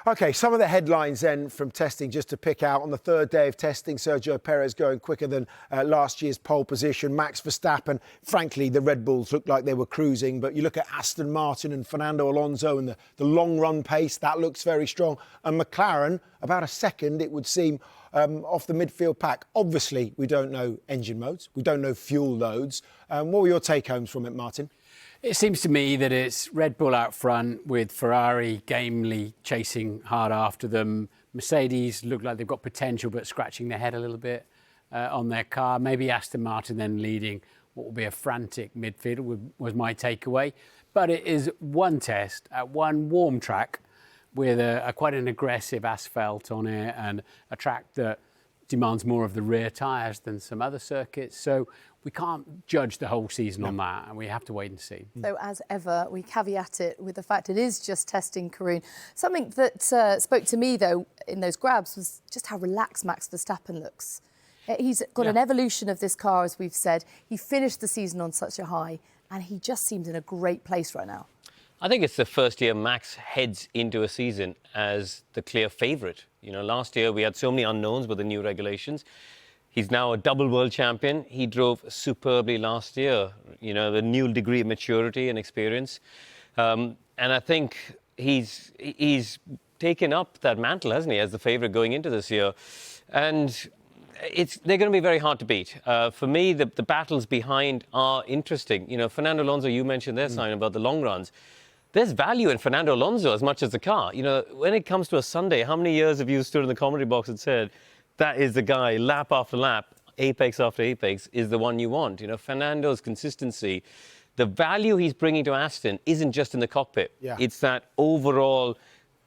OK, some of the headlines then from testing, just to pick out. On the third day of testing, Sergio Perez going quicker than last year's pole position. Max Verstappen, frankly, the Red Bulls looked like they were cruising. But you look at Aston Martin and Fernando Alonso and the long run pace, that looks very strong. And McLaren, about a second, it would seem, off the midfield pack. Obviously, we don't know engine modes. We don't know fuel loads. What were your take-homes from it, Martin? It seems to me that it's Red Bull out front with Ferrari gamely chasing hard after them. Mercedes look like they've got potential but scratching their head a little bit on their car. Maybe Aston Martin then leading what will be a frantic midfield was my takeaway. But it is one test at one warm track with quite an aggressive asphalt on it and a track that demands more of the rear tyres than some other circuits. So we can't judge the whole season on that, and we have to wait and see. So as ever, we caveat it with the fact it is just testing, Karun. Something that spoke to me, though, in those grabs was just how relaxed Max Verstappen looks. He's got an evolution of this car, as we've said. He finished the season on such a high, and he just seems in a great place right now. I think it's the first year Max heads into a season as the clear favourite. You know, last year we had so many unknowns with the new regulations. He's now a double world champion. He drove superbly last year, you know, the new degree of maturity and experience. And I think he's taken up that mantle, hasn't he, as the favourite going into this year. And they're going to be very hard to beat. For me, the battles behind are interesting. You know, Fernando Alonso, you mentioned there, Simon, about the long runs. There's value in Fernando Alonso as much as the car. You know, when it comes to a Sunday, how many years have you stood in the commentary box and said, that is the guy, lap after lap, apex after apex, is the one you want? You know, Fernando's consistency, the value he's bringing to Aston isn't just in the cockpit. Yeah. It's that overall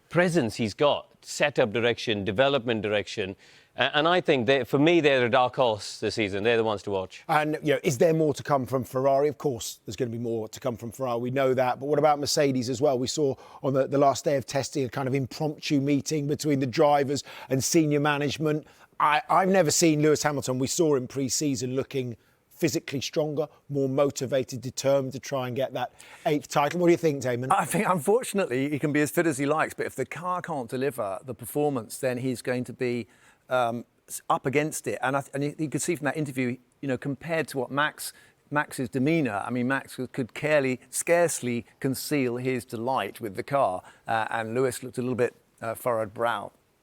presence he's got, setup direction, development direction. And I think, for me, they're the dark horse this season. They're the ones to watch. And, you know, is there more to come from Ferrari? Of course, there's going to be more to come from Ferrari. We know that. But what about Mercedes as well? We saw on the last day of testing a kind of impromptu meeting between the drivers and senior management. I've never seen Lewis Hamilton. We saw him pre-season looking physically stronger, more motivated, determined to try and get that 8th title. What do you think, Damon? I think, unfortunately, he can be as fit as he likes, but if the car can't deliver the performance, then he's going to be up against it. And you could see from that interview, you know, compared to what Max's demeanour, I mean, Max could scarcely conceal his delight with the car, and Lewis looked a little bit furrowed brow.